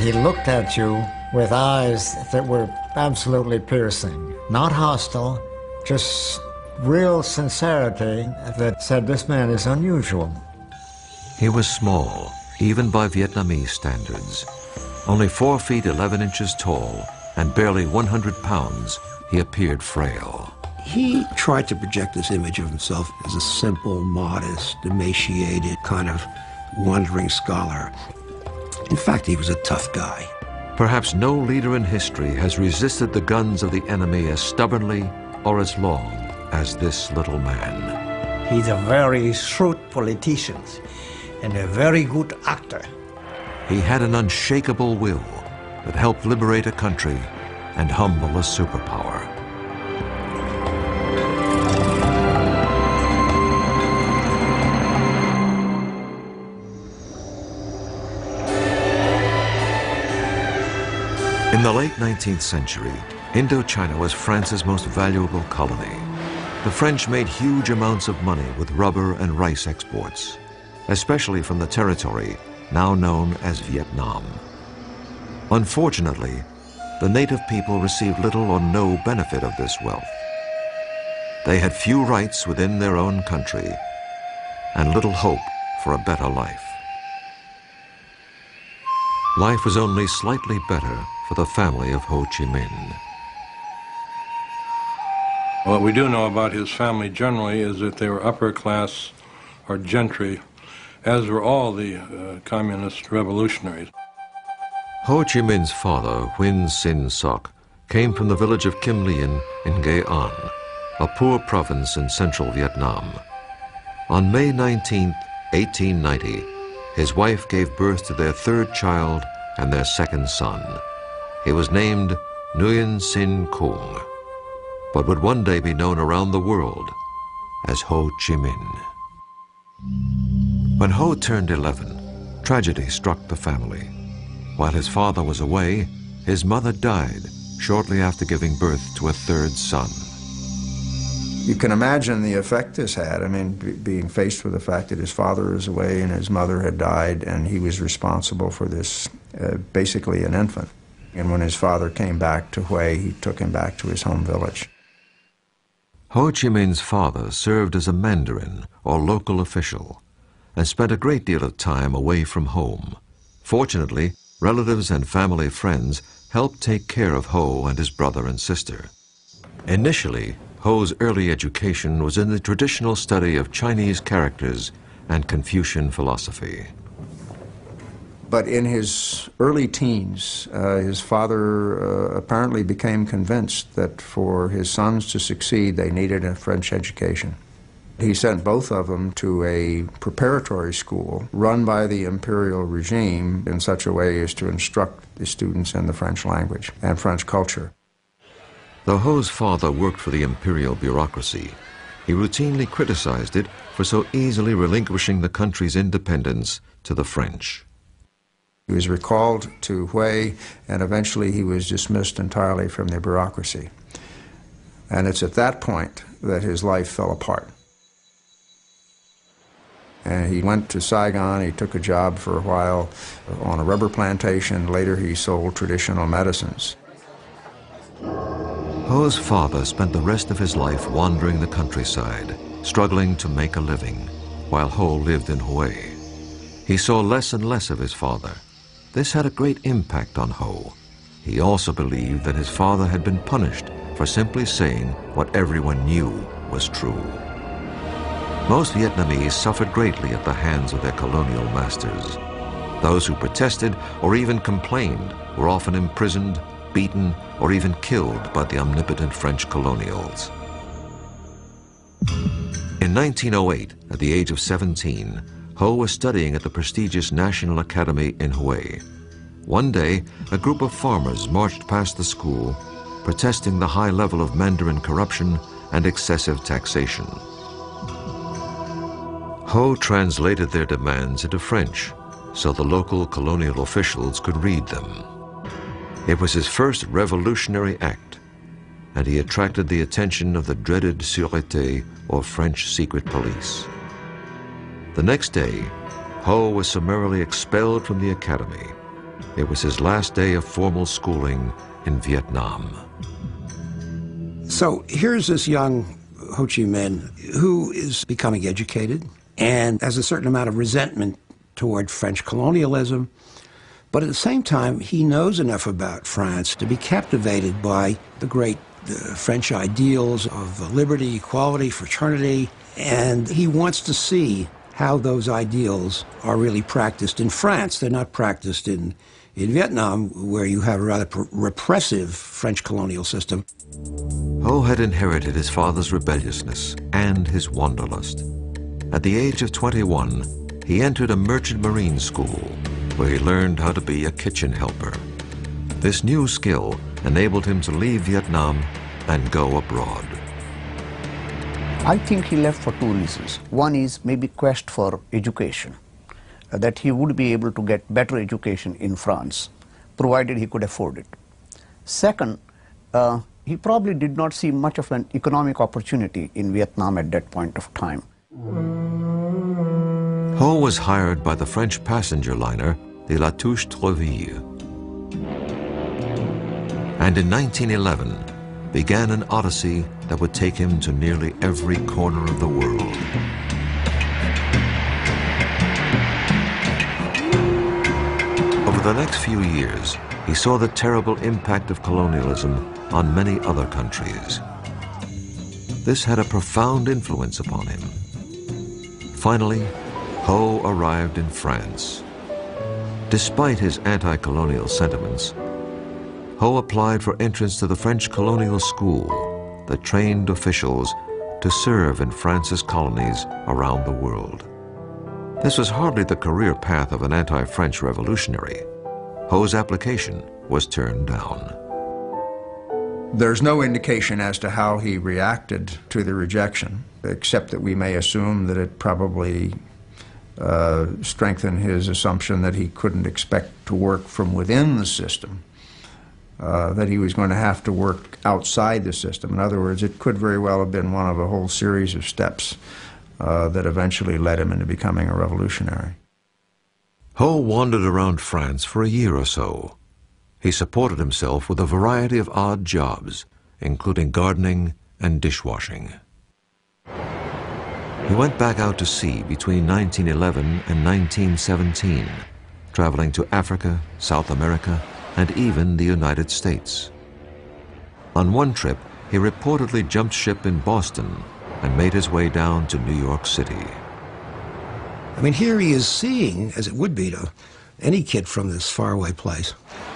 He looked at you with eyes that were absolutely piercing, not hostile, just real sincerity that said this man is unusual. He was small, even by Vietnamese standards. Only 4 feet 11 inches tall and barely 100 pounds, he appeared frail. He tried to project this image of himself as a simple, modest, emaciated, kind of wandering scholar. In fact, he was a tough guy. Perhaps no leader in history has resisted the guns of the enemy as stubbornly or as long as this little man. He's a very shrewd politician and a very good actor. He had an unshakable will that helped liberate a country and humble a superpower. In the late 19th century, Indochina was France's most valuable colony. The French made huge amounts of money with rubber and rice exports, especially from the territory now known as Vietnam. Unfortunately, the native people received little or no benefit of this wealth. They had few rights within their own country and little hope for a better life. Life was only slightly better for the family of Ho Chi Minh. What we do know about his family generally is that they were upper class or gentry, as were all the communist revolutionaries. Ho Chi Minh's father, Nguyễn Sinh Cung, came from the village of Kim Lien in Nghệ An, a poor province in central Vietnam. On May 19, 1890, his wife gave birth to their 3rd child and their 2nd son. He was named Nguyễn Sinh Cung, but would one day be known around the world as Ho Chi Minh. When Ho turned 11, tragedy struck the family. While his father was away, his mother died shortly after giving birth to a 3rd son. You can imagine the effect this had. I mean, being faced with the fact that his father is away and his mother had died, and he was responsible for this, basically an infant. And when his father came back to Hue, he took him back to his home village. Ho Chi Minh's father served as a mandarin or local official and spent a great deal of time away from home. Fortunately, relatives and family friends helped take care of Ho and his brother and sister. Initially, Ho's early education was in the traditional study of Chinese characters and Confucian philosophy. But in his early teens, his father apparently became convinced that for his sons to succeed, they needed a French education. He sent both of them to a preparatory school run by the imperial regime in such a way as to instruct the students in the French language and French culture. Though Ho's father worked for the imperial bureaucracy, he routinely criticized it for so easily relinquishing the country's independence to the French. He was recalled to Hue, and eventually he was dismissed entirely from the bureaucracy. And it's at that point that his life fell apart. And he went to Saigon, he took a job for a while on a rubber plantation. Later he sold traditional medicines. Ho's father spent the rest of his life wandering the countryside, struggling to make a living, while Ho lived in Hue. He saw less and less of his father. This had a great impact on Ho. He also believed that his father had been punished for simply saying what everyone knew was true. Most Vietnamese suffered greatly at the hands of their colonial masters. Those who protested or even complained were often imprisoned, beaten, or even killed by the omnipotent French colonials. In 1908, at the age of 17, Ho was studying at the prestigious National Academy in Hue. One day, a group of farmers marched past the school, protesting the high level of Mandarin corruption and excessive taxation. Ho translated their demands into French so the local colonial officials could read them. It was his first revolutionary act, and he attracted the attention of the dreaded Sûreté, or French secret police. The next day, Ho was summarily expelled from the academy. It was his last day of formal schooling in Vietnam. So here's this young Ho Chi Minh who is becoming educated and has a certain amount of resentment toward French colonialism, but at the same time he knows enough about France to be captivated by the great French ideals of liberty, equality, fraternity, and he wants to see how those ideals are really practiced in France. They're not practiced in Vietnam, where you have a rather repressive French colonial system. Ho had inherited his father's rebelliousness and his wanderlust. At the age of 21, he entered a merchant marine school where he learned how to be a kitchen helper. This new skill enabled him to leave Vietnam and go abroad. I think he left for two reasons. One is maybe quest for education, that he would be able to get better education in France, provided he could afford it. Second, he probably did not see much of an economic opportunity in Vietnam at that point of time. Ho was hired by the French passenger liner, the La Touche-Treville, and in 1911 began an odyssey that would take him to nearly every corner of the world. Over the next few years, he saw the terrible impact of colonialism on many other countries. This had a profound influence upon him. Finally, Ho arrived in France. Despite his anti-colonial sentiments, Ho applied for entrance to the French colonial school that trained officials to serve in France's colonies around the world. This was hardly the career path of an anti-French revolutionary. Ho's application was turned down. There's no indication as to how he reacted to the rejection, except that we may assume that it probably strengthened his assumption that he couldn't expect to work from within the system, that he was going to have to work outside the system. In other words, it could very well have been one of a whole series of steps that eventually led him into becoming a revolutionary. Ho wandered around France for a year or so. He supported himself with a variety of odd jobs, including gardening and dishwashing. He went back out to sea between 1911 and 1917, traveling to Africa, South America, and even the United States. On one trip, he reportedly jumped ship in Boston and made his way down to New York City. I mean, here he is seeing, as it would be to any kid from this faraway place,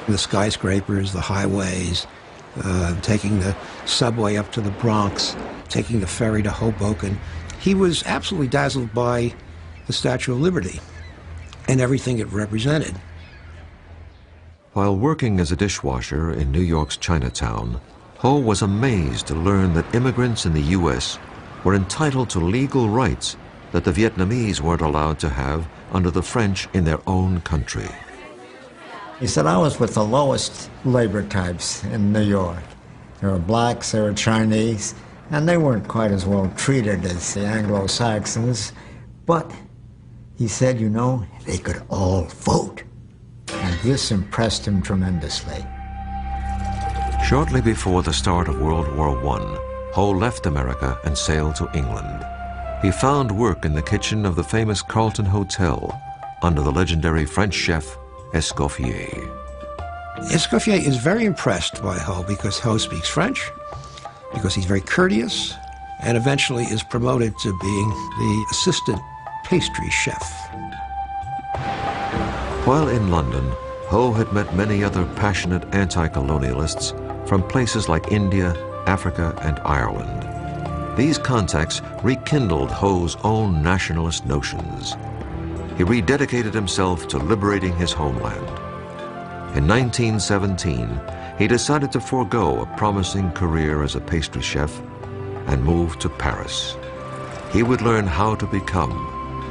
the skyscrapers, the highways, taking the subway up to the Bronx, taking the ferry to Hoboken. He was absolutely dazzled by the Statue of Liberty and everything it represented. While working as a dishwasher in New York's Chinatown, Ho was amazed to learn that immigrants in the U.S. were entitled to legal rights that the Vietnamese weren't allowed to have under the French in their own country. He said, I was with the lowest labor types in New York. There were blacks, there were Chinese, and they weren't quite as well treated as the Anglo-Saxons. But he said, you know, they could all vote. And this impressed him tremendously. Shortly before the start of World War I, Ho left America and sailed to England. He found work in the kitchen of the famous Carlton Hotel under the legendary French chef Escoffier. Escoffier is very impressed by Ho because Ho speaks French, because he's very courteous, and eventually is promoted to being the assistant pastry chef. While in London, Ho had met many other passionate anti-colonialists from places like India, Africa, and Ireland. These contacts rekindled Ho's own nationalist notions. He rededicated himself to liberating his homeland. In 1917, he decided to forego a promising career as a pastry chef and move to Paris. He would learn how to become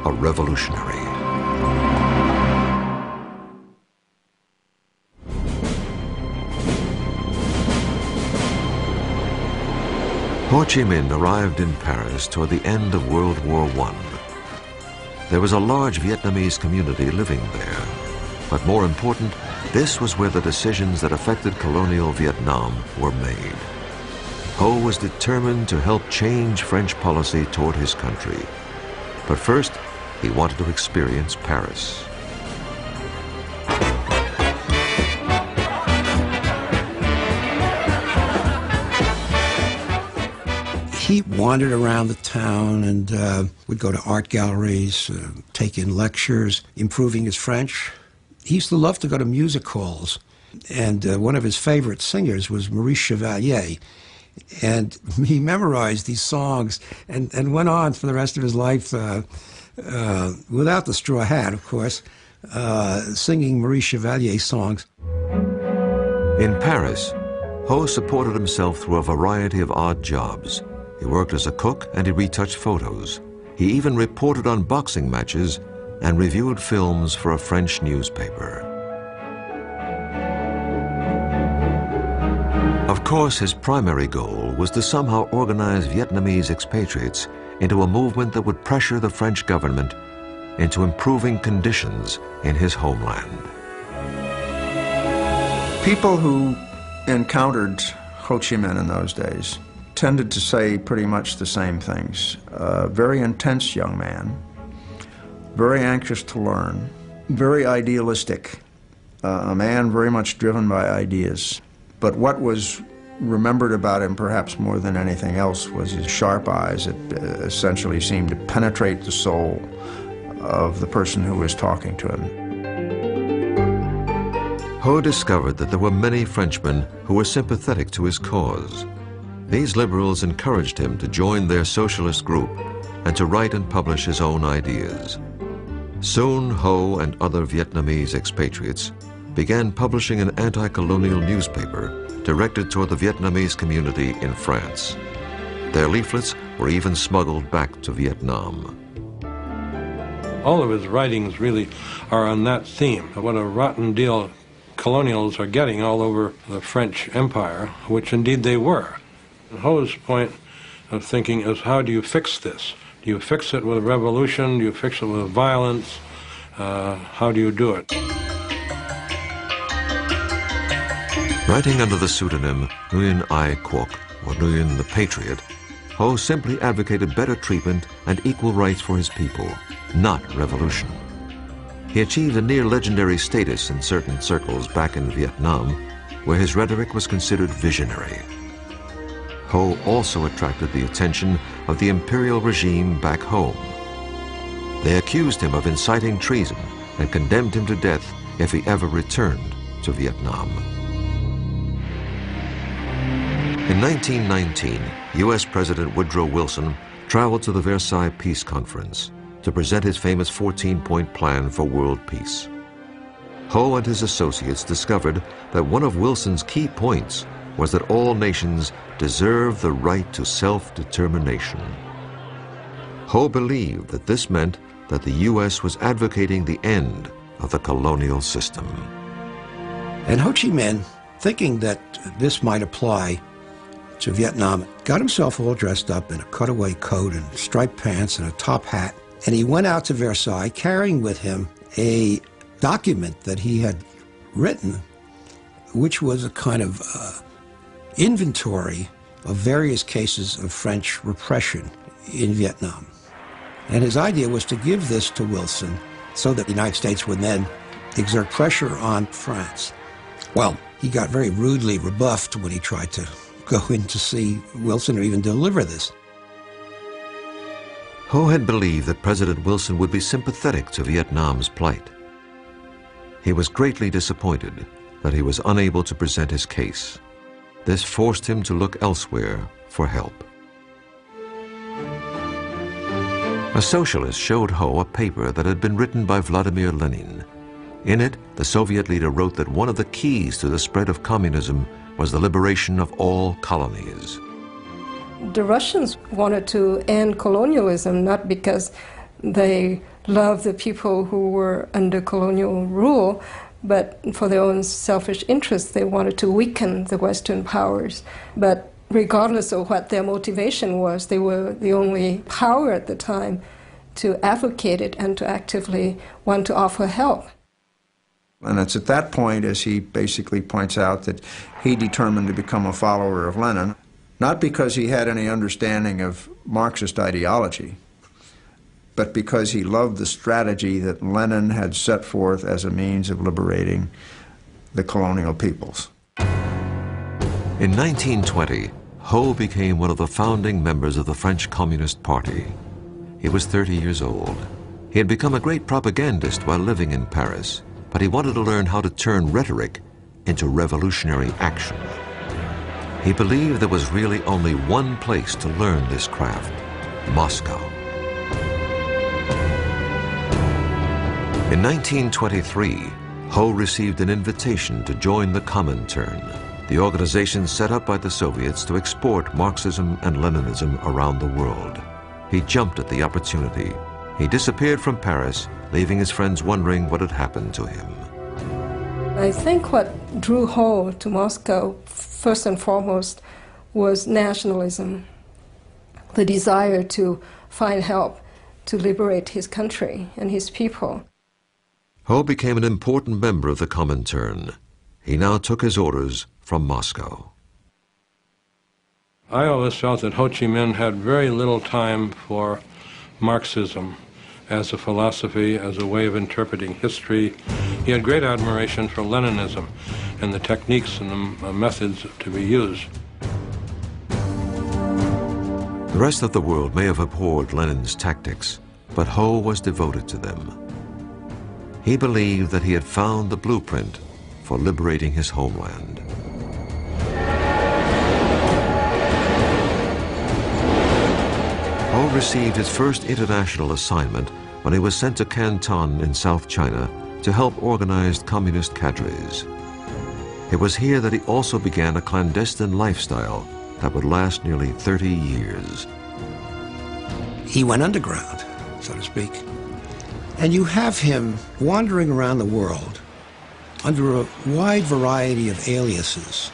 a revolutionary. Ho Chi Minh arrived in Paris toward the end of World War I. There was a large Vietnamese community living there, but more important, This was where the decisions that affected colonial Vietnam were made. Ho was determined to help change French policy toward his country. But first, he wanted to experience Paris. He wandered around the town and would go to art galleries, take in lectures, improving his French. He used to love to go to music halls, and one of his favorite singers was Maurice Chevalier. And he memorized these songs and went on for the rest of his life, without the straw hat, of course, singing Maurice Chevalier songs. In Paris, Ho supported himself through a variety of odd jobs. He worked as a cook and he retouched photos. He even reported on boxing matches and reviewed films for a French newspaper. Of course, his primary goal was to somehow organize Vietnamese expatriates into a movement that would pressure the French government into improving conditions in his homeland. People who encountered Ho Chi Minh in those days tended to say pretty much the same things. Very intense young man, very anxious to learn, very idealistic, a man very much driven by ideas. But what was remembered about him perhaps more than anything else was his sharp eyes that essentially seemed to penetrate the soul of the person who was talking to him. Ho discovered that there were many Frenchmen who were sympathetic to his cause. These liberals encouraged him to join their socialist group and to write and publish his own ideas. Soon, Ho and other Vietnamese expatriates began publishing an anti-colonial newspaper directed toward the Vietnamese community in France. Their leaflets were even smuggled back to Vietnam. All of his writings really are on that theme. What a rotten deal colonials are getting all over the French Empire, which indeed they were. Ho's point of thinking is, how do you fix this? Do you fix it with revolution? Do you fix it with violence? How do you do it? Writing under the pseudonym Nguyen Ai Quoc, or Nguyen the Patriot, Ho simply advocated better treatment and equal rights for his people, not revolution. He achieved a near-legendary status in certain circles back in Vietnam, where his rhetoric was considered visionary. Ho also attracted the attention of the imperial regime back home. They accused him of inciting treason and condemned him to death if he ever returned to Vietnam. In 1919, U.S. President Woodrow Wilson traveled to the Versailles Peace Conference to present his famous 14-point plan for world peace. Ho and his associates discovered that one of Wilson's key points was that all nations deserve the right to self-determination. Ho believed that this meant that the U.S. was advocating the end of the colonial system. And Ho Chi Minh, thinking that this might apply to Vietnam, got himself all dressed up in a cutaway coat and striped pants and a top hat, and he went out to Versailles carrying with him a document that he had written, which was a kind of inventory of various cases of French repression in Vietnam. And his idea was to give this to Wilson so that the United States would then exert pressure on France. Well, he got very rudely rebuffed when he tried to go in to see Wilson or even deliver this. Ho had believed that President Wilson would be sympathetic to Vietnam's plight. He was greatly disappointed that he was unable to present his case. This forced him to look elsewhere for help. A socialist showed Ho a paper that had been written by Vladimir Lenin. In it, the Soviet leader wrote that one of the keys to the spread of communism was the liberation of all colonies. The Russians wanted to end colonialism not because they loved the people who were under colonial rule, but for their own selfish interests. They wanted to weaken the Western powers. But regardless of what their motivation was, they were the only power at the time to advocate it and to actively want to offer help. And it's at that point, as he basically points out, that he determined to become a follower of Lenin, not because he had any understanding of Marxist ideology, but because he loved the strategy that Lenin had set forth as a means of liberating the colonial peoples. In 1920, Ho became one of the founding members of the French Communist Party. He was 30 years old. He had become a great propagandist while living in Paris, but he wanted to learn how to turn rhetoric into revolutionary action. He believed there was really only one place to learn this craft: Moscow. In 1923, Ho received an invitation to join the Comintern, the organization set up by the Soviets to export Marxism and Leninism around the world. He jumped at the opportunity. He disappeared from Paris, leaving his friends wondering what had happened to him. I think what drew Ho to Moscow, first and foremost, was nationalism, the desire to find help to liberate his country and his people. Ho became an important member of the Comintern. He now took his orders from Moscow. I always felt that Ho Chi Minh had very little time for Marxism as a philosophy, as a way of interpreting history. He had great admiration for Leninism and the techniques and the methods to be used. The rest of the world may have abhorred Lenin's tactics, but Ho was devoted to them. He believed that he had found the blueprint for liberating his homeland. Ho received his first international assignment when he was sent to Canton in South China to help organize communist cadres. It was here that he also began a clandestine lifestyle that would last nearly 30 years. He went underground, so to speak. And you have him wandering around the world under a wide variety of aliases.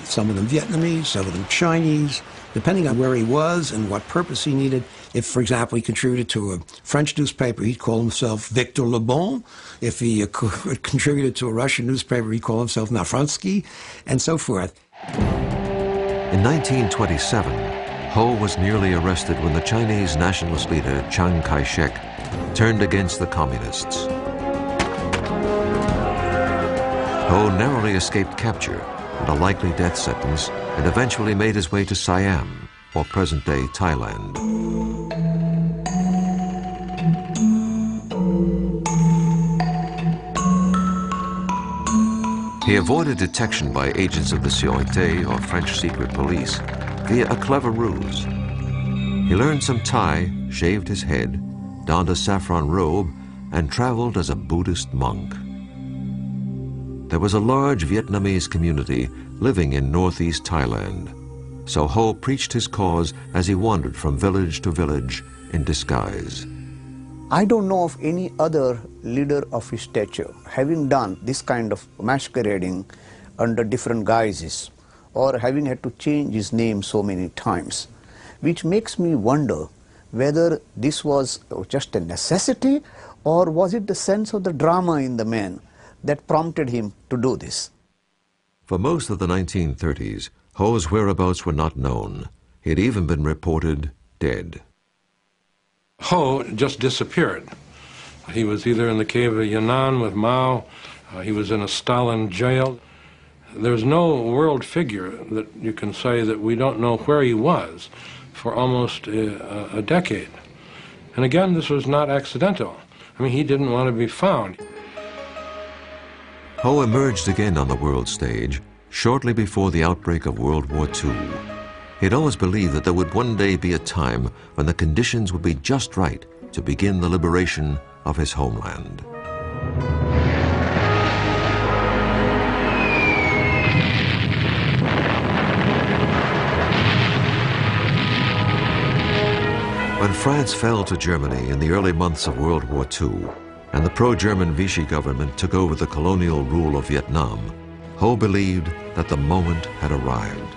Some of them Vietnamese, some of them Chinese, depending on where he was and what purpose he needed. If, for example, he contributed to a French newspaper, he'd call himself Victor Le Bon. If he contributed to a Russian newspaper, he'd call himself Nafransky, and so forth. In 1927, Ho was nearly arrested when the Chinese nationalist leader Chiang Kai-shek turned against the communists. Ho narrowly escaped capture and a likely death sentence, and eventually made his way to Siam, or present-day Thailand. He avoided detection by agents of the Sûreté, or French secret police, via a clever ruse. He learned some Thai, shaved his head, donned a saffron robe, and traveled as a Buddhist monk. There was a large Vietnamese community living in northeast Thailand, so Ho preached his cause as he wandered from village to village in disguise. I don't know of any other leader of his stature having done this kind of masquerading under different guises or having had to change his name so many times, which makes me wonder whether this was just a necessity or was it the sense of the drama in the man that prompted him to do this. For most of the 1930s, Ho's whereabouts were not known. He had even been reported dead. Ho just disappeared. He was either in the cave of Yan'an with Mao, he was in a Stalin jail. There's no world figure that you can say that we don't know where he was for almost a decade. And again, this was not accidental. I mean, he didn't want to be found. Ho emerged again on the world stage shortly before the outbreak of World War II. He had always believed that there would one day be a time when the conditions would be just right to begin the liberation of his homeland. When France fell to Germany in the early months of World War II, and the pro-German Vichy government took over the colonial rule of Vietnam, Ho believed that the moment had arrived.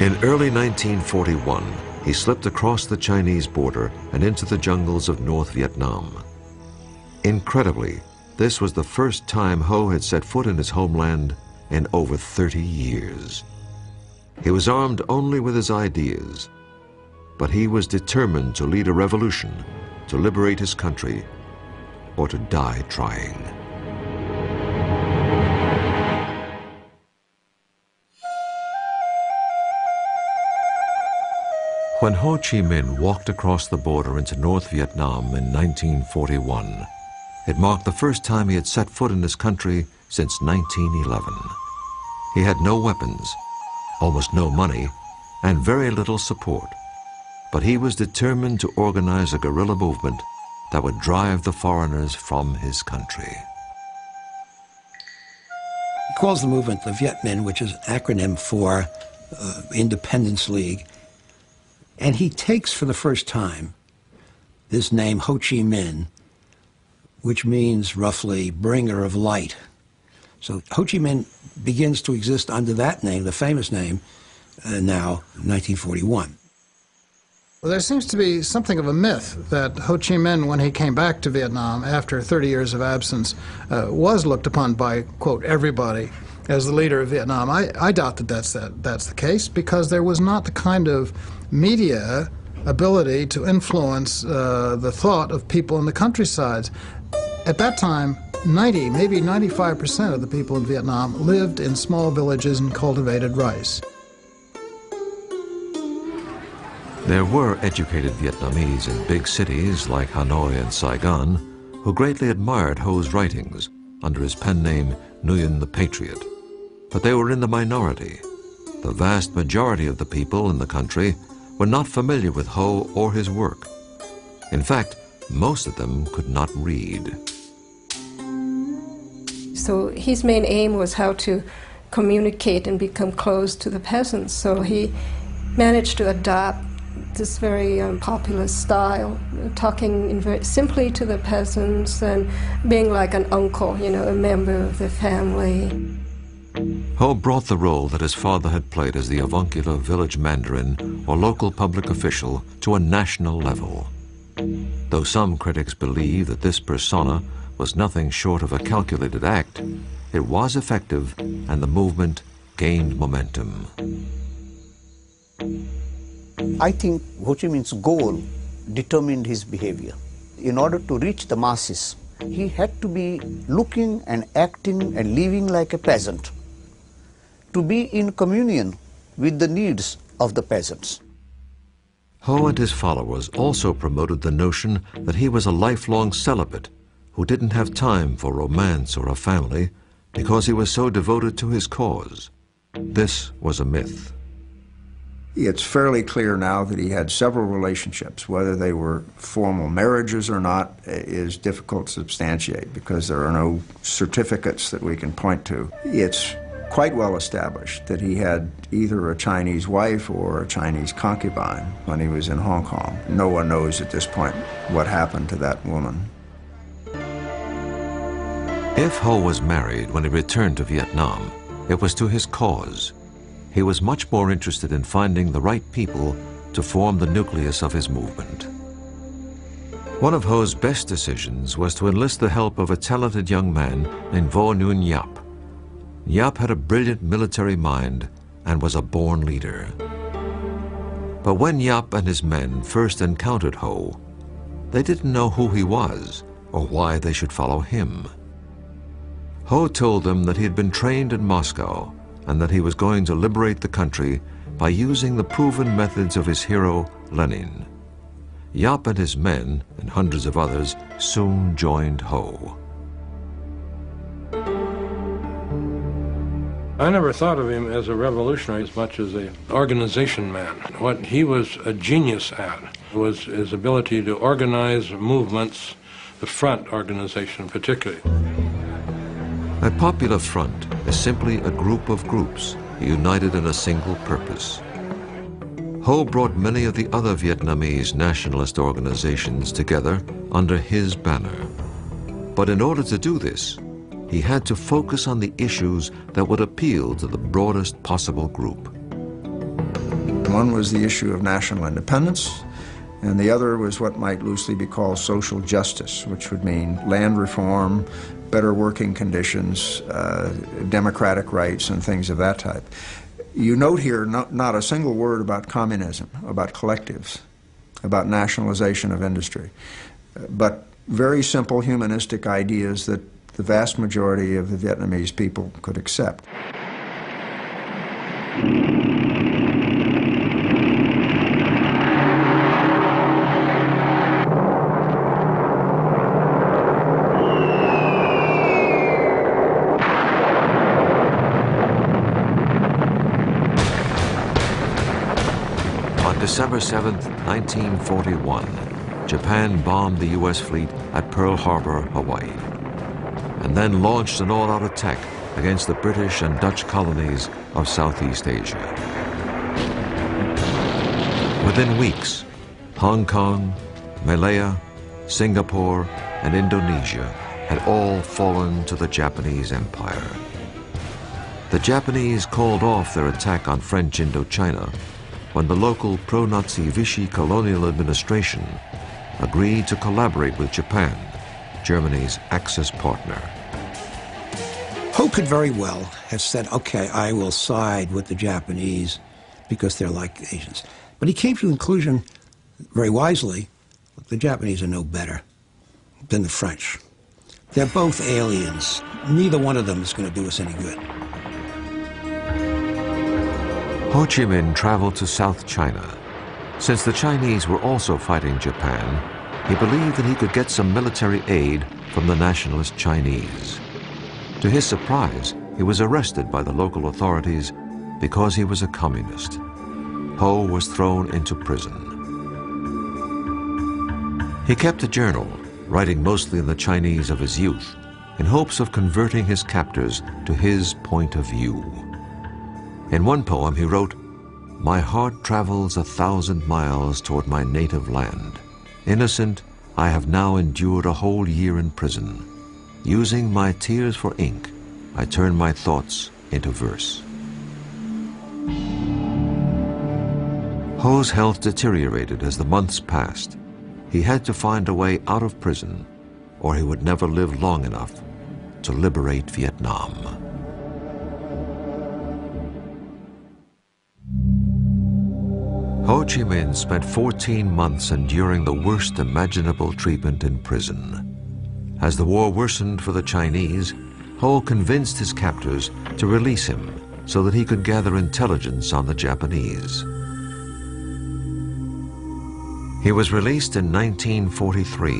In early 1941, he slipped across the Chinese border and into the jungles of North Vietnam. Incredibly, this was the first time Ho had set foot in his homeland in over 30 years. He was armed only with his ideas, but he was determined to lead a revolution, to liberate his country, or to die trying. When Ho Chi Minh walked across the border into North Vietnam in 1941, it marked the first time he had set foot in his country since 1911. He had no weapons, almost no money, and very little support. But he was determined to organize a guerrilla movement that would drive the foreigners from his country. He calls the movement the Viet Minh, which is an acronym for Independence League. And he takes for the first time this name Ho Chi Minh, which means roughly bringer of light. So Ho Chi Minh begins to exist under that name, the famous name, now, 1941. Well, there seems to be something of a myth that Ho Chi Minh, when he came back to Vietnam after 30 years of absence, was looked upon by, quote, everybody as the leader of Vietnam. I doubt that that's the case, because there was not the kind of media ability to influence the thought of people in the countryside. At that time, 90, maybe 95% of the people in Vietnam lived in small villages and cultivated rice. There were educated Vietnamese in big cities like Hanoi and Saigon who greatly admired Ho's writings under his pen name Nguyen the Patriot. But they were in the minority. The vast majority of the people in the country were not familiar with Ho or his work. In fact, most of them could not read. So his main aim was how to communicate and become close to the peasants. So he managed to adopt this very popular style, talking very simply to the peasants and being like an uncle, a member of the family. Ho brought the role that his father had played as the avuncular village mandarin or local public official to a national level. Though some critics believe that this persona was nothing short of a calculated act, it was effective and the movement gained momentum. I think Ho Chi Minh's goal determined his behavior. In order to reach the masses, he had to be looking and acting and living like a peasant, to be in communion with the needs of the peasants. Ho and his followers also promoted the notion that he was a lifelong celibate who didn't have time for romance or a family because he was so devoted to his cause. This was a myth. It's fairly clear now that he had several relationships. Whether they were formal marriages or not is difficult to substantiate because there are no certificates that we can point to. It's quite well established that he had either a Chinese wife or a Chinese concubine when he was in Hong Kong. No one knows at this point what happened to that woman. If Ho was married when he returned to Vietnam, it was to his cause. He was much more interested in finding the right people to form the nucleus of his movement. One of Ho's best decisions was to enlist the help of a talented young man named Vo Nguyen Giap. Giap had a brilliant military mind and was a born leader. But when Giap and his men first encountered Ho, they didn't know who he was or why they should follow him. Ho told them that he had been trained in Moscow and that he was going to liberate the country by using the proven methods of his hero, Lenin. Giap and his men, and hundreds of others, soon joined Ho. I never thought of him as a revolutionary as much as an organization man. What he was a genius at was his ability to organize movements, the front organization particularly. A popular front is simply a group of groups united in a single purpose. Ho brought many of the other Vietnamese nationalist organizations together under his banner. But in order to do this, he had to focus on the issues that would appeal to the broadest possible group. One was the issue of national independence, and the other was what might loosely be called social justice, which would mean land reform, better working conditions, democratic rights, and things of that type. You note here not a single word about communism, about collectives, about nationalization of industry, but very simple humanistic ideas that the vast majority of the Vietnamese people could accept. December 7, 1941, Japan bombed the U.S. fleet at Pearl Harbor, Hawaii, and then launched an all-out attack against the British and Dutch colonies of Southeast Asia. Within weeks, Hong Kong, Malaya, Singapore, and Indonesia had all fallen to the Japanese Empire. The Japanese called off their attack on French Indochina when the local pro-Nazi Vichy colonial administration agreed to collaborate with Japan, Germany's Axis partner. Ho could very well have said, okay, I will side with the Japanese because they're like Asians. But he came to the conclusion, very wisely, the Japanese are no better than the French. They're both aliens. Neither one of them is going to do us any good. Ho Chi Minh traveled to South China. Since the Chinese were also fighting Japan, he believed that he could get some military aid from the nationalist Chinese. To his surprise, he was arrested by the local authorities because he was a communist. Ho was thrown into prison. He kept a journal, writing mostly in the Chinese of his youth, in hopes of converting his captors to his point of view. In one poem he wrote, "My heart travels 1,000 miles toward my native land. Innocent, I have now endured a whole year in prison. Using my tears for ink, I turn my thoughts into verse." Ho's health deteriorated as the months passed. He had to find a way out of prison, or he would never live long enough to liberate Vietnam. Ho Chi Minh spent 14 months enduring the worst imaginable treatment in prison. As the war worsened for the Chinese, Ho convinced his captors to release him so that he could gather intelligence on the Japanese. He was released in 1943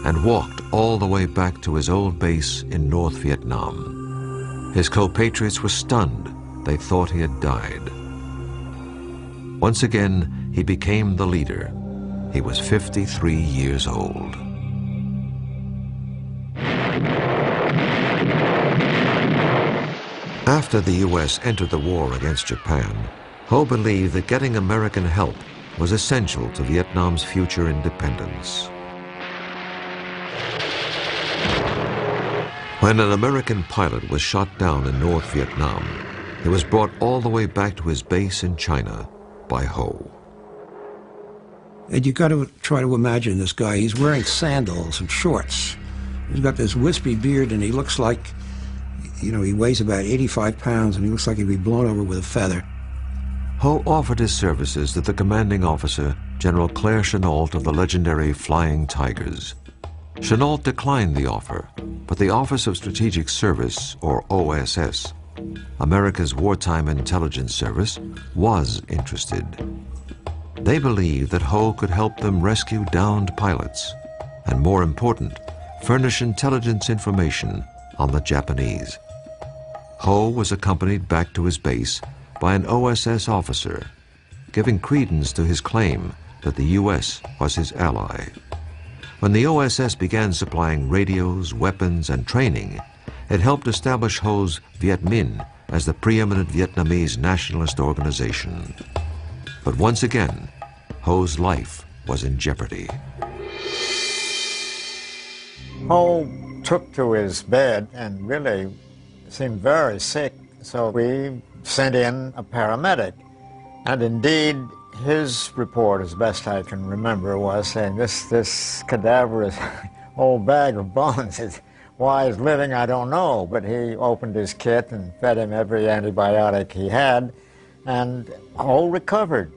and walked all the way back to his old base in North Vietnam. His compatriots were stunned. They thought he had died. Once again, he became the leader. He was 53 years old. After the U.S. entered the war against Japan, Ho believed that getting American help was essential to Vietnam's future independence. When an American pilot was shot down in North Vietnam, he was brought all the way back to his base in China by Ho. And you got to try to imagine this guy. He's wearing sandals and shorts. He's got this wispy beard, and he looks like, you know, he weighs about 85 pounds, and he looks like he'd be blown over with a feather. Ho offered his services to the commanding officer, General Claire Chennault of the legendary Flying Tigers. Chennault declined the offer, but the Office of Strategic Service, or OSS, America's wartime intelligence service, was interested. They believed that Ho could help them rescue downed pilots, and more important, furnish intelligence information on the Japanese. Ho was accompanied back to his base by an OSS officer, giving credence to his claim that the U.S. was his ally. When the OSS began supplying radios, weapons, and training, it helped establish Ho's Viet Minh as the preeminent Vietnamese nationalist organization. But once again, Ho's life was in jeopardy. Ho took to his bed and really seemed very sick, so we sent in a paramedic. And indeed, His report, as best I can remember, was saying this cadaverous old bag of bones is why he's living, I don't know. But he opened his kit and fed him every antibiotic he had, and Ho recovered.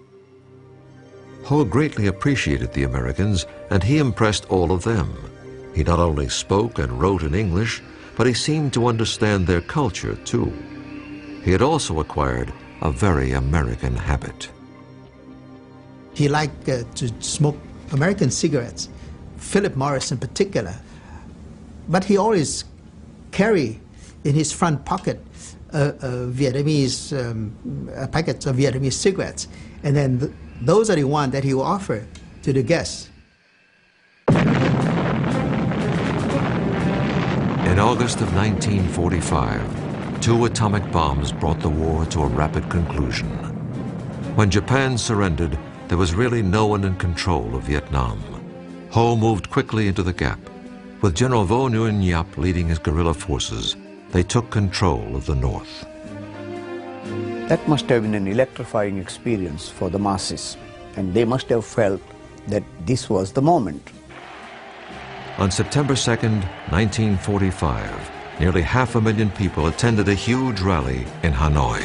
Ho greatly appreciated the Americans, and he impressed all of them. He not only spoke and wrote in English, but he seemed to understand their culture too. He had also acquired a very American habit. He liked to smoke American cigarettes, Philip Morris in particular. But he always carried in his front pocket Vietnamese packets of Vietnamese cigarettes, and then those are the ones that he will offer to the guests. In August of 1945, 2 atomic bombs brought the war to a rapid conclusion. When Japan surrendered, there was really no one in control of Vietnam. Ho moved quickly into the gap. With General Vo Nguyen Giap leading his guerrilla forces, they took control of the north. That must have been an electrifying experience for the masses, and they must have felt that this was the moment. On September 2nd, 1945, nearly 500,000 people attended a huge rally in Hanoi.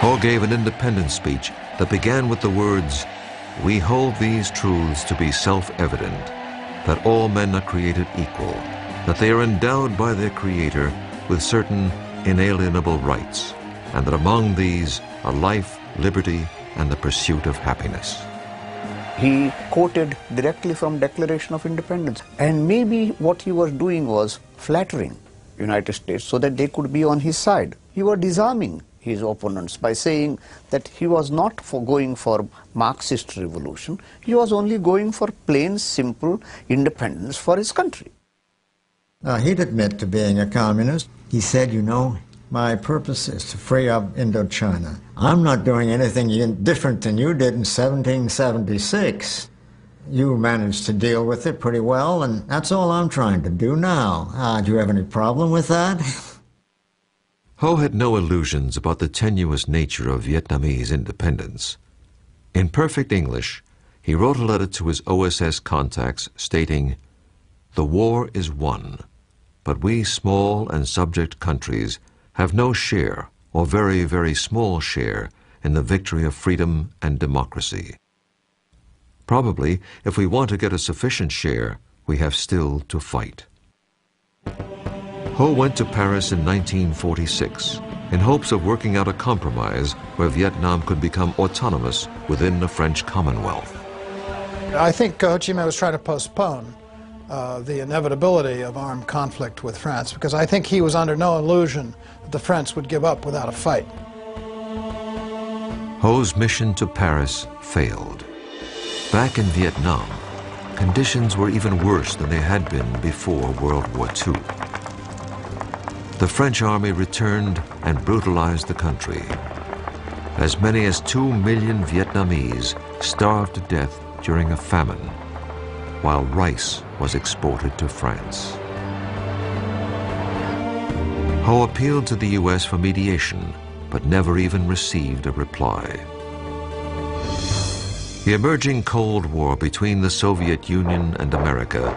Ho gave an independence speech that began with the words, "We hold these truths to be self-evident, that all men are created equal, that they are endowed by their Creator with certain inalienable rights, and that among these are life, liberty, and the pursuit of happiness." He quoted directly from Declaration of Independence, and maybe what he was doing was flattering United States so that they could be on his side. He was disarming his opponents by saying that he was not going for Marxist revolution, he was only going for plain, simple independence for his country. He'd admit to being a communist. He said, you know, my purpose is to free up Indochina. I'm not doing anything different than you did in 1776. You managed to deal with it pretty well, and that's all I'm trying to do now. Do you have any problem with that? Ho had no illusions about the tenuous nature of Vietnamese independence. In perfect English, he wrote a letter to his OSS contacts stating, "The war is won, but we small and subject countries have no share, or very, very small share, in the victory of freedom and democracy. Probably, if we want to get a sufficient share, we have still to fight." Ho went to Paris in 1946 in hopes of working out a compromise where Vietnam could become autonomous within the French Commonwealth. I think Ho Chi Minh was trying to postpone the inevitability of armed conflict with France, because I think he was under no illusion that the French would give up without a fight. Ho's mission to Paris failed. Back in Vietnam, conditions were even worse than they had been before World War II. The French army returned and brutalized the country. As many as 2 million Vietnamese starved to death during a famine, while rice was exported to France. Ho appealed to the U.S. for mediation, but never even received a reply. The emerging Cold War between the Soviet Union and America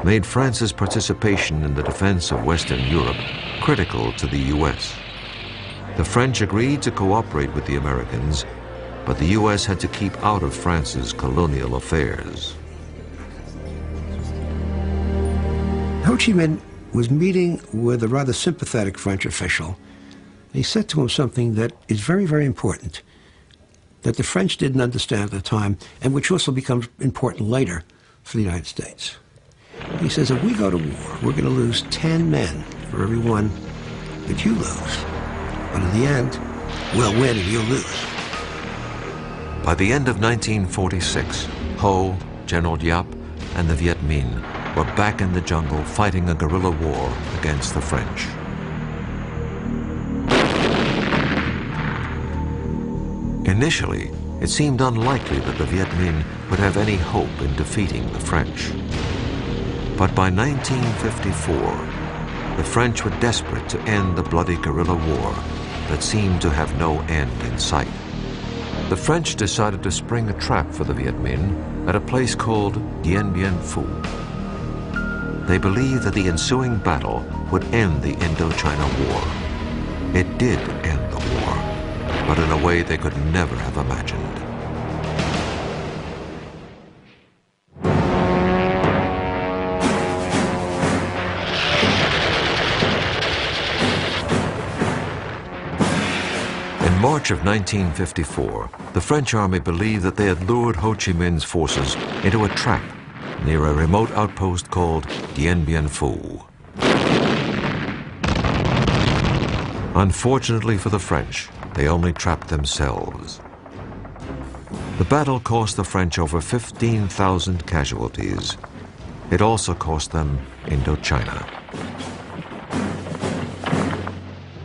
made France's participation in the defense of Western Europe critical to the U.S. The French agreed to cooperate with the Americans, but the U.S. had to keep out of France's colonial affairs. Ho Chi Minh was meeting with a rather sympathetic French official. He said to him something that is very, very important, that the French didn't understand at the time, and which also becomes important later for the United States. He says, if we go to war, we're going to lose 10 men for every one that you lose. But in the end, we'll win and you'll lose. By the end of 1946, Ho, General Giap, and the Viet Minh were back in the jungle fighting a guerrilla war against the French. Initially, it seemed unlikely that the Viet Minh would have any hope in defeating the French. But by 1954, the French were desperate to end the bloody guerrilla war that seemed to have no end in sight. The French decided to spring a trap for the Viet Minh at a place called Dien Bien Phu. They believed that the ensuing battle would end the Indochina War. It did end the war, but in a way they could never have imagined. In March of 1954, the French army believed that they had lured Ho Chi Minh's forces into a trap near a remote outpost called Dien Bien Phu. Unfortunately for the French, they only trapped themselves. The battle cost the French over 15,000 casualties. It also cost them Indochina.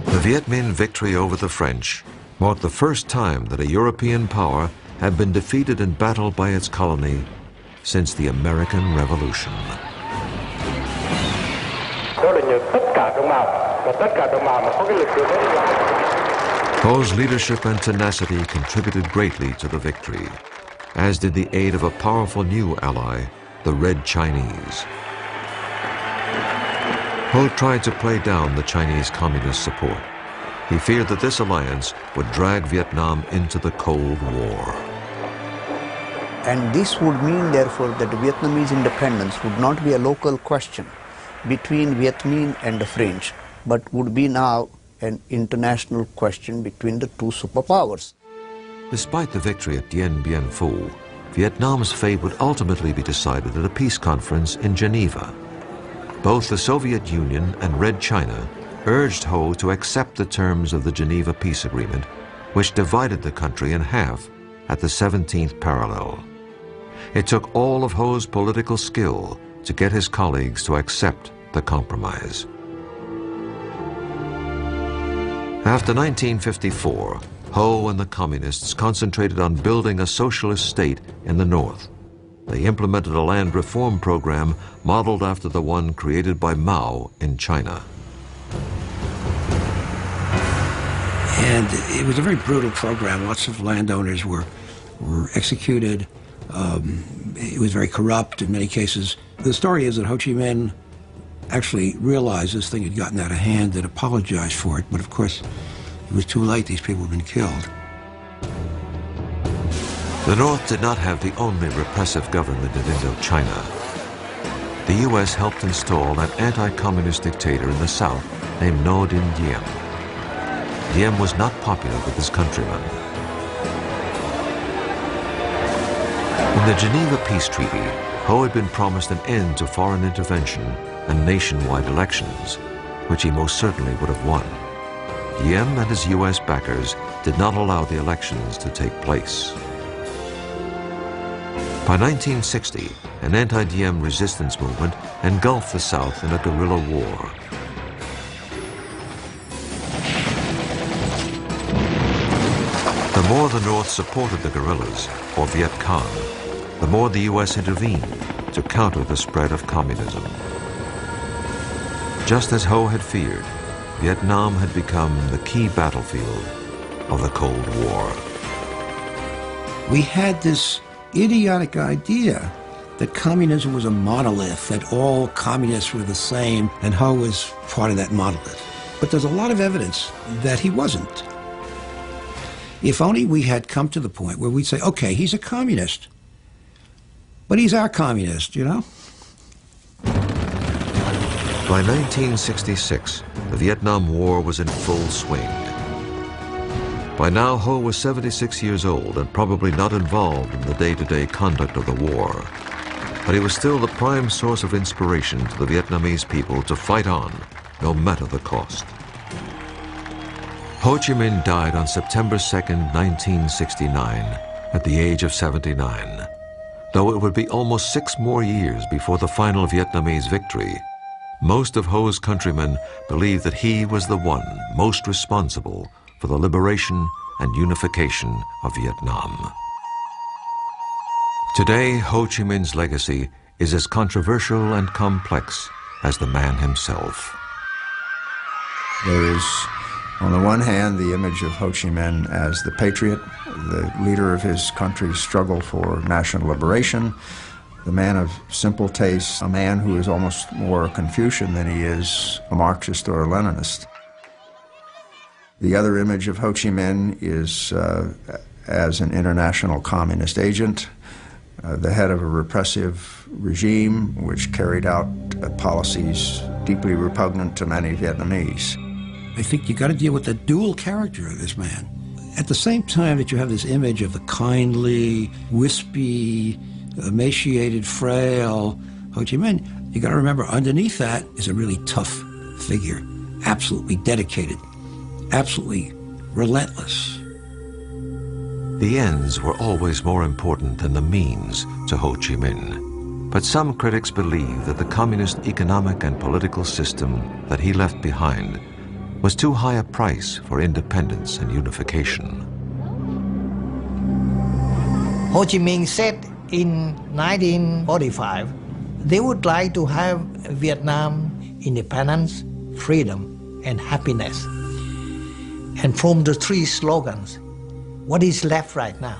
The Viet Minh victory over the French marked the first time that a European power had been defeated in battle by its colony since the American Revolution. Ho's leadership and tenacity contributed greatly to the victory, as did the aid of a powerful new ally, the Red Chinese. Ho tried to play down the Chinese Communist support. He feared that this alliance would drag Vietnam into the Cold War. And this would mean, therefore, that Vietnamese independence would not be a local question between Viet Minh and the French, but would be now an international question between the two superpowers. Despite the victory at Dien Bien Phu, Vietnam's fate would ultimately be decided at a peace conference in Geneva. Both the Soviet Union and Red China urged Ho to accept the terms of the Geneva Peace Agreement, which divided the country in half at the 17th parallel. It took all of Ho's political skill to get his colleagues to accept the compromise. After 1954, Ho and the Communists concentrated on building a socialist state in the North. They implemented a land reform program modeled after the one created by Mao in China. And it was a very brutal program. Lots of landowners were executed. It was very corrupt in many cases. The story is that Ho Chi Minh actually realized this thing had gotten out of hand and apologized for it, but of course it was too late. These people had been killed. The North did not have the only repressive government in Indochina. The U.S. helped install an anti-communist dictator in the South named Ngo Dinh Diem. Diem was not popular with his countrymen. In the Geneva Peace Treaty, Ho had been promised an end to foreign intervention and nationwide elections, which he most certainly would have won. Diem and his U.S. backers did not allow the elections to take place. By 1960, an anti-Diem resistance movement engulfed the South in a guerrilla war. The more the North supported the guerrillas, or Viet Cong, the more the U.S. intervened to counter the spread of communism. Just as Ho had feared, Vietnam had become the key battlefield of the Cold War. We had this idiotic idea that communism was a monolith, that all communists were the same, and Ho was part of that monolith. But there's a lot of evidence that he wasn't. If only we had come to the point where we'd say, okay, he's a communist, but he's our communist, you know? By 1966, the Vietnam War was in full swing. By now, Ho was 76 years old and probably not involved in the day-to-day conduct of the war. But he was still the prime source of inspiration to the Vietnamese people to fight on, no matter the cost. Ho Chi Minh died on September 2nd, 1969, at the age of 79. Though it would be almost 6 more years before the final Vietnamese victory, most of Ho's countrymen believed that he was the one most responsible for the liberation and unification of Vietnam. Today, Ho Chi Minh's legacy is as controversial and complex as the man himself. There is On the one hand, the image of Ho Chi Minh as the patriot, the leader of his country's struggle for national liberation, the man of simple tastes, a man who is almost more a Confucian than he is a Marxist or a Leninist. The other image of Ho Chi Minh is as an international communist agent, the head of a repressive regime which carried out policies deeply repugnant to many Vietnamese. I think you got to deal with the dual character of this man. At the same time that you have this image of the kindly, wispy, emaciated, frail Ho Chi Minh, you got to remember underneath that is a really tough figure, absolutely dedicated, absolutely relentless. The ends were always more important than the means to Ho Chi Minh. But some critics believe that the communist economic and political system that he left behind was too high a price for independence and unification. Ho Chi Minh said in 1945, they would like to have Vietnam independence, freedom, and happiness. And from the three slogans, what is left right now?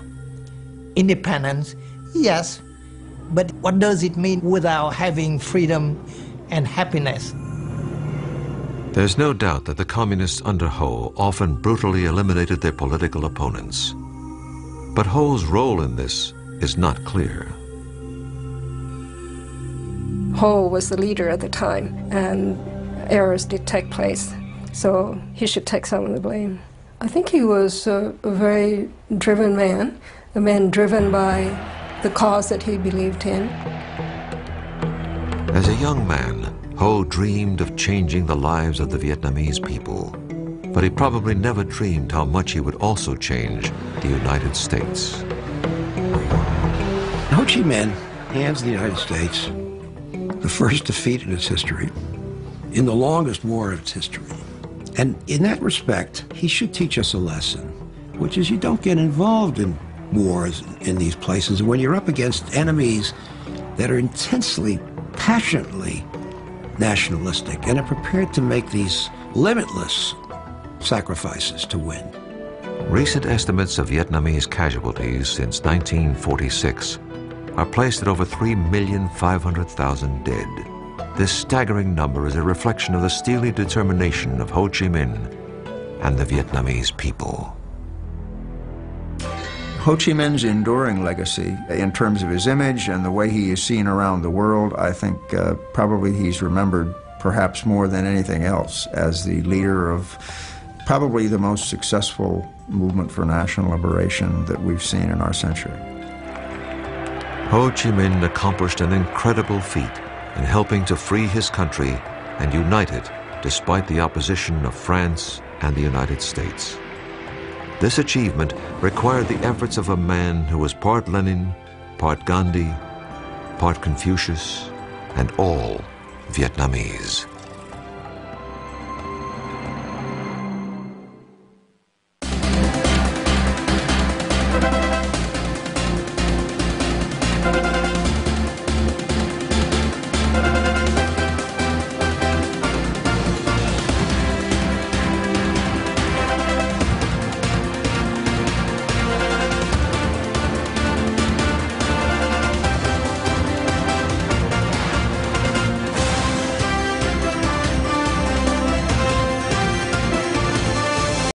Independence, yes, but what does it mean without having freedom and happiness? There's no doubt that the communists under Ho often brutally eliminated their political opponents. But Ho's role in this is not clear. Ho was the leader at the time, and errors did take place, so he should take some of the blame. I think he was a very driven man, a man driven by the cause that he believed in. As a young man, Ho dreamed of changing the lives of the Vietnamese people, but he probably never dreamed how much he would also change the United States. Ho Chi Minh hands the United States the first defeat in its history, in the longest war of its history. And in that respect, he should teach us a lesson, which is you don't get involved in wars in these places when you're up against enemies that are intensely, passionately nationalistic and are prepared to make these limitless sacrifices to win. Recent estimates of Vietnamese casualties since 1946 are placed at over 3,500,000 dead. This staggering number is a reflection of the steely determination of Ho Chi Minh and the Vietnamese people. Ho Chi Minh's enduring legacy, in terms of his image and the way he is seen around the world, I think probably he's remembered perhaps more than anything else as the leader of probably the most successful movement for national liberation that we've seen in our century. Ho Chi Minh accomplished an incredible feat in helping to free his country and unite it despite the opposition of France and the United States. This achievement required the efforts of a man who was part Lenin, part Gandhi, part Confucius, and all Vietnamese.